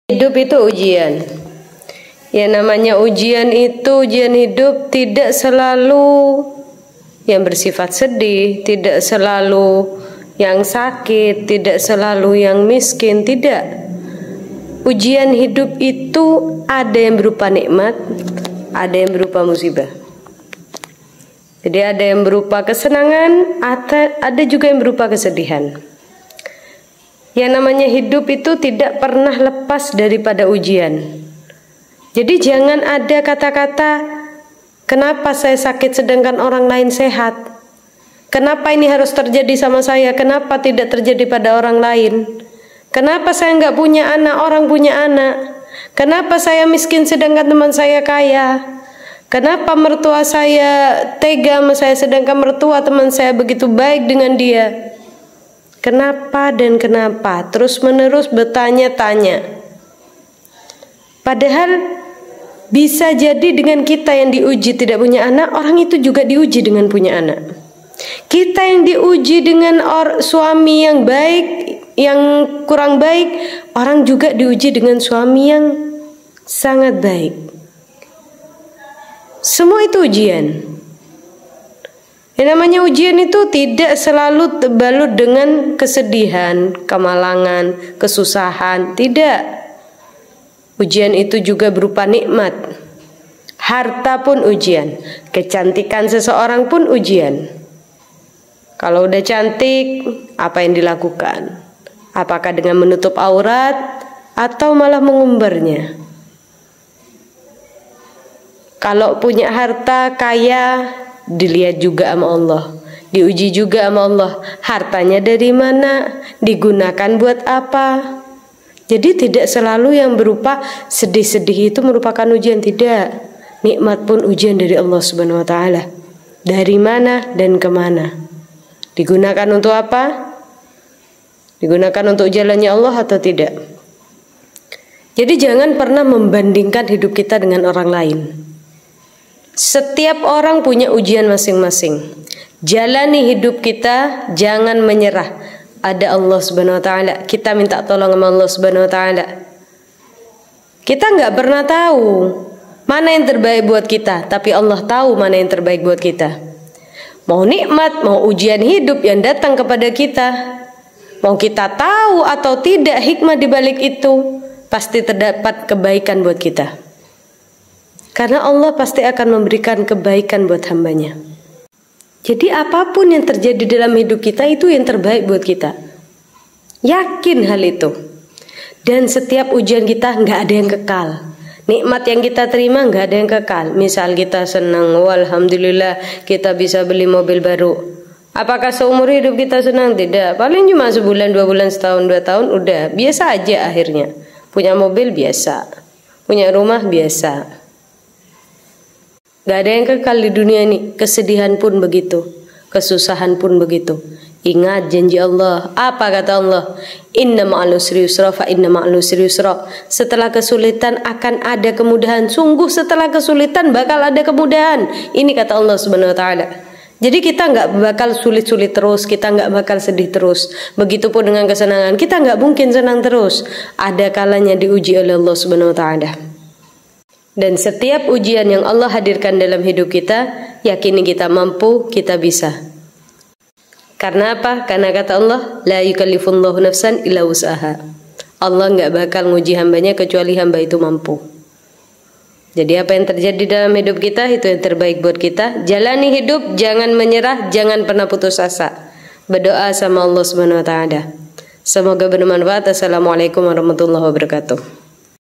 Hidup itu ujian. Ya namanya ujian itu, ujian hidup tidak selalu yang bersifat sedih, tidak selalu yang sakit, tidak selalu yang miskin, tidak. Ujian hidup itu ada yang berupa nikmat, ada yang berupa musibah. Jadi ada yang berupa kesenangan, ada juga yang berupa kesedihan. Yang namanya hidup itu tidak pernah lepas daripada ujian. Jadi jangan ada kata-kata, kenapa saya sakit sedangkan orang lain sehat? Kenapa ini harus terjadi sama saya? Kenapa tidak terjadi pada orang lain? Kenapa saya nggak punya anak, orang punya anak? Kenapa saya miskin sedangkan teman saya kaya? Kenapa mertua saya tega sama saya sedangkan mertua teman saya begitu baik dengan dia? Kenapa dan kenapa? Terus menerus bertanya-tanya. Padahal bisa jadi dengan kita yang diuji tidak punya anak, orang itu juga diuji dengan punya anak. Kita yang diuji dengan suami yang baik, yang kurang baik, orang juga diuji dengan suami yang sangat baik. Semua itu ujian. Yang namanya ujian itu tidak selalu terbalut dengan kesedihan, kemalangan, kesusahan. Tidak. Ujian itu juga berupa nikmat. Harta pun ujian. Kecantikan seseorang pun ujian. Kalau udah cantik, apa yang dilakukan? Apakah dengan menutup aurat atau malah mengumbarnya? Kalau punya harta kaya, dilihat juga sama Allah, diuji juga sama Allah. Hartanya dari mana? Digunakan buat apa? Jadi tidak selalu yang berupa sedih-sedih itu merupakan ujian, tidak. Nikmat pun ujian dari Allah Subhanahu wa taala. Dari mana dan kemana? Digunakan untuk apa? Digunakan untuk jalannya Allah atau tidak? Jadi jangan pernah membandingkan hidup kita dengan orang lain. Setiap orang punya ujian masing-masing. Jalani hidup kita, jangan menyerah. Ada Allah Subhanahu wa taala. Kita minta tolong sama Allah Subhanahu wa taala. Kita nggak pernah tahu mana yang terbaik buat kita, tapi Allah tahu mana yang terbaik buat kita. Mau nikmat, mau ujian hidup yang datang kepada kita, mau kita tahu atau tidak hikmah di balik itu, pasti terdapat kebaikan buat kita. Karena Allah pasti akan memberikan kebaikan buat hambanya. Jadi apapun yang terjadi dalam hidup kita itu yang terbaik buat kita. Yakin hal itu. Dan setiap ujian kita nggak ada yang kekal. Nikmat yang kita terima nggak ada yang kekal. Misal kita senang, alhamdulillah kita bisa beli mobil baru. Apakah seumur hidup kita senang? Tidak. Paling cuma sebulan, 2 bulan, setahun, 2 tahun udah. Biasa aja akhirnya. Punya mobil biasa. Punya rumah biasa. Gak ada yang kekal di dunia ini. Kesedihan pun begitu, kesusahan pun begitu. Ingat janji Allah. Apa kata Allah? Inna ma'al usri yusra fa inna ma'al usri yusra. Setelah kesulitan akan ada kemudahan. Sungguh setelah kesulitan bakal ada kemudahan. Ini kata Allah Subhanahu wa taala. Jadi kita nggak bakal sulit-sulit terus, kita nggak bakal sedih terus. Begitupun dengan kesenangan, kita nggak mungkin senang terus. Ada kalanya diuji oleh Allah Subhanahu wa taala. Dan setiap ujian yang Allah hadirkan dalam hidup kita, yakini kita mampu, kita bisa. Karena apa? Karena kata Allah, la yukallifullahu nafsan illa wus'aha. Allah nggak bakal nguji hambanya kecuali hamba itu mampu. Jadi apa yang terjadi dalam hidup kita itu yang terbaik buat kita. Jalani hidup, jangan menyerah, jangan pernah putus asa. Berdoa sama Allah Subhanahu wa taala. Semoga bermanfaat. Assalamualaikum warahmatullahi wabarakatuh.